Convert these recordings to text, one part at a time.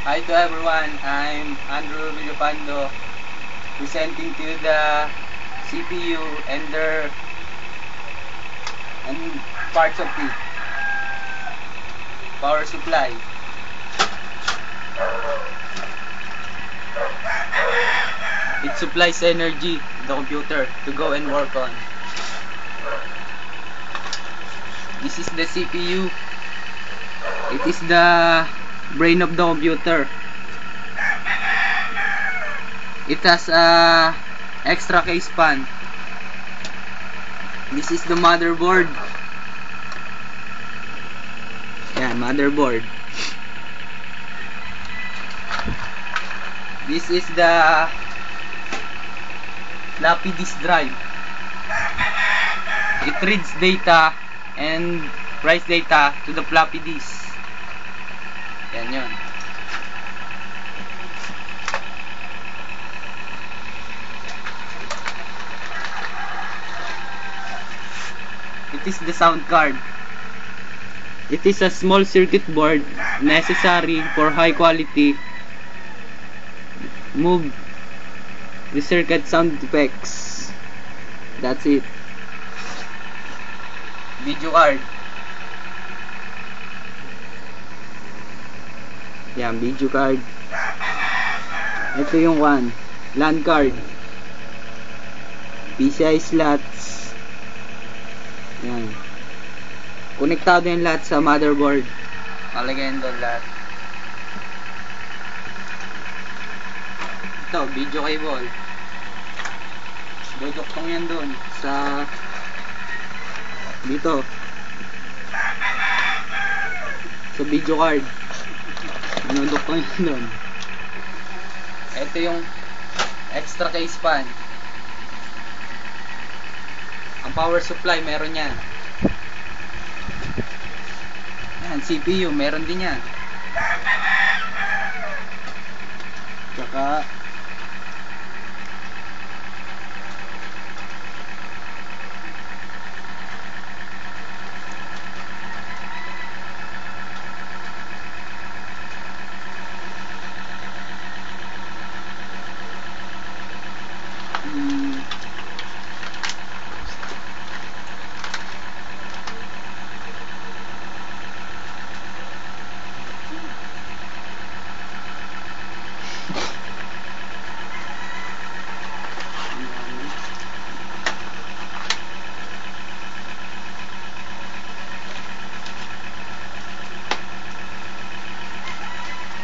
Hi to everyone, I'm Andrew Villapando, presenting to you the CPU and their and parts of it. Power supply. It supplies energy to the computer to go and work on. This is the CPU. It is the brain of the computer. It has a extra case span. This is the motherboard. Yan, motherboard. This is the floppy disk drive. It reads data and writes data to the floppy disk. Yan yun. It is the sound card. It is a small circuit board necessary for high quality move the circuit sound effects. That's it. Video card. Yan, video card. Ito yung LAN card. PCI slots. Yan. Konektado yung lahat sa motherboard. Nalagyan doon lahat. Ito, video cable. Duduktong yan doon sa dito sa video card. Duduktong yan doon. Ito yung extra case span. Ang power supply meron yan. Yan, CPU meron din yan. Tsaka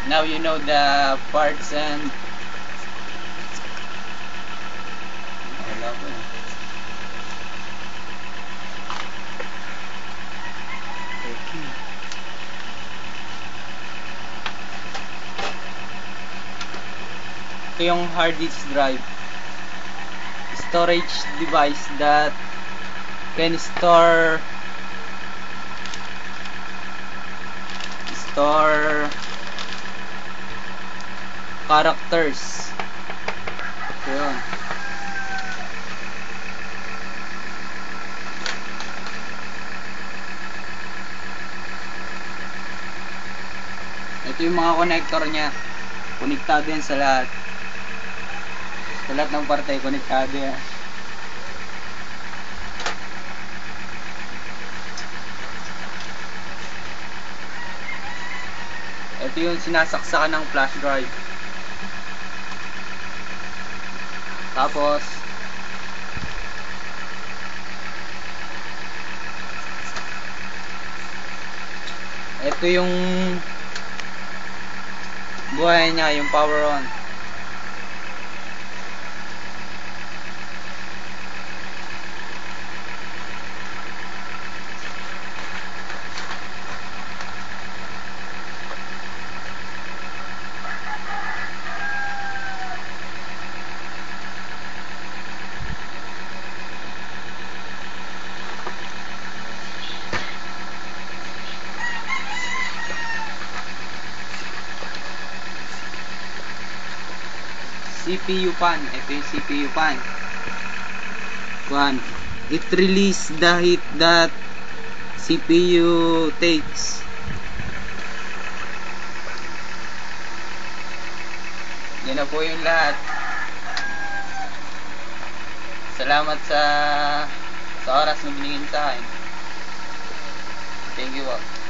now you know the parts and ito yung hard disk drive, storage device that can store characters. So, yun. Ito yung mga connector nya. Konektado yan sa lahat. Sa lahat ng parte, konektado yan. Ito yung sinasaksakan ng flash drive. Tapos ito yung buhay niya, yung power on. CPU fan. Ito yung CPU fan. It release the heat that CPU takes. Yan na po yung lahat. Salamat sa oras na binigyan sa akin. Thank you po.